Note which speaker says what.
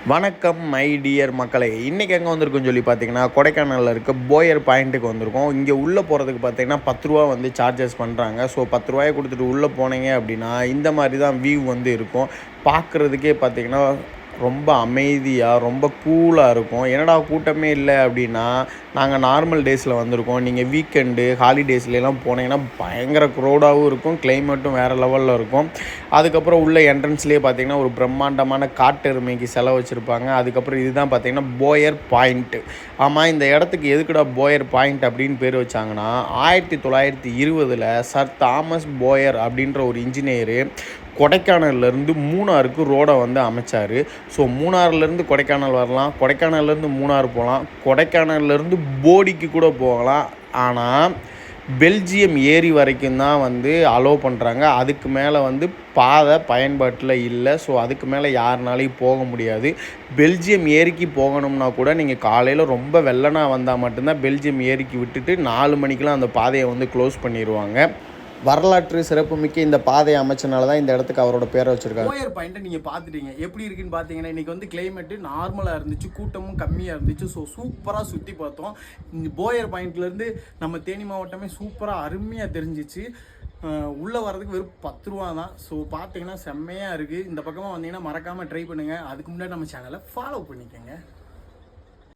Speaker 1: வணக்கம் my dear மக்களே. இன்றைக்கி எங்கே வந்திருக்குன்னு சொல்லி பார்த்தீங்கன்னா, கொடைக்கானலில் இருக்க போயர் பாயிண்ட்டுக்கு வந்திருக்கோம். இங்கே உள்ளே போகிறதுக்கு பார்த்தீங்கன்னா 10 ரூபா வந்து சார்ஜஸ் பண்ணுறாங்க. ஸோ 10 ரூபாயை கொடுத்துட்டு உள்ளே போனீங்க அப்படின்னா இந்த மாதிரி தான் வியூ வந்து இருக்கும். பார்க்குறதுக்கே பார்த்தீங்கன்னா ரொம்ப அமைதியாக ரொம்ப கூலாக இருக்கும். என்னடா கூட்டமே இல்லை அப்படின்னா, நாங்கள் நார்மல் டேஸில் வந்திருக்கோம். நீங்கள் வீக்கெண்டு ஹாலிடேஸ்லாம் போனீங்கன்னா பயங்கர க்ரௌடாகவும் இருக்கும், கிளைமேட்டும் வேறு லெவலில் இருக்கும். அதுக்கப்புறம் உள்ள என்ட்ரன்ஸ்லேயே பார்த்தீங்கன்னா ஒரு பிரம்மாண்டமான காட்டெருமைக்கு செலை வச்சுருப்பாங்க. அதுக்கப்புறம் இதுதான் பார்த்தீங்கன்னா போயர் பாயிண்ட்டு. ஆமாம், இந்த இடத்துக்கு எதுக்குடா போயர் பாயிண்ட் அப்படின்னு பேர் வச்சாங்கன்னா, 1920 சர் தாமஸ் போயர் அப்படின்ற ஒரு இன்ஜினியரு கொடைக்கானல்லேருந்து மூணாருக்கு ரோடை வந்து அமைச்சார். ஸோ மூணாறுலேருந்து கொடைக்கானல் வரலாம், கொடைக்கானல்லேருந்து மூணாறு போகலாம், கொடைக்கானல்லேருந்து போடிக்கு கூட போகலாம். ஆனால் பெல்ஜியம் ஏரி வரைக்கும் தான் வந்து அலோவ் பண்ணுறாங்க. அதுக்கு மேலே வந்து பாதை பயன்பாட்டில் இல்லை. ஸோ அதுக்கு மேலே யாருனாலையும் போக முடியாது. பெல்ஜியம் ஏரிக்கு போகணும்னா கூட நீங்கள் காலையில் ரொம்ப வெள்ளனா வந்தால் மட்டும்தான் பெல்ஜியம் ஏரிக்கு விட்டுட்டு 4 மணிக்கெலாம் அந்த பாதையை வந்து க்ளோஸ் பண்ணிடுவாங்க. வரலாற்று சிறப்புமிக்க இந்த பாதையை அமைச்சனால தான் இந்த இடத்துக்கு அவரோட பேரை வச்சுருக்காங்க.
Speaker 2: போயர் பாயிண்ட்டை நீங்கள் பார்த்துட்டீங்க, எப்படி இருக்குன்னு பார்த்தீங்கன்னா, இன்றைக்கி வந்து கிளைமேட்டு நார்மலாக இருந்துச்சு, கூட்டமும் கம்மியாக இருந்துச்சு. ஸோ சூப்பராக சுற்றி பார்த்தோம். இந்த போயர் பாயிண்ட்லேருந்து நம்ம தேனி மாவட்டமே சூப்பராக அருமையாக தெரிஞ்சிச்சு. உள்ளே வரதுக்கு வெறும் 10 ரூபா தான். ஸோ பார்த்தீங்கன்னா செம்மையாக இருக்குது. இந்த பக்கமாக வந்தீங்கன்னா மறக்காமல் ட்ரை பண்ணுங்கள். அதுக்கு முன்னாடி நம்ம சேனலை ஃபாலோ பண்ணிக்கோங்க.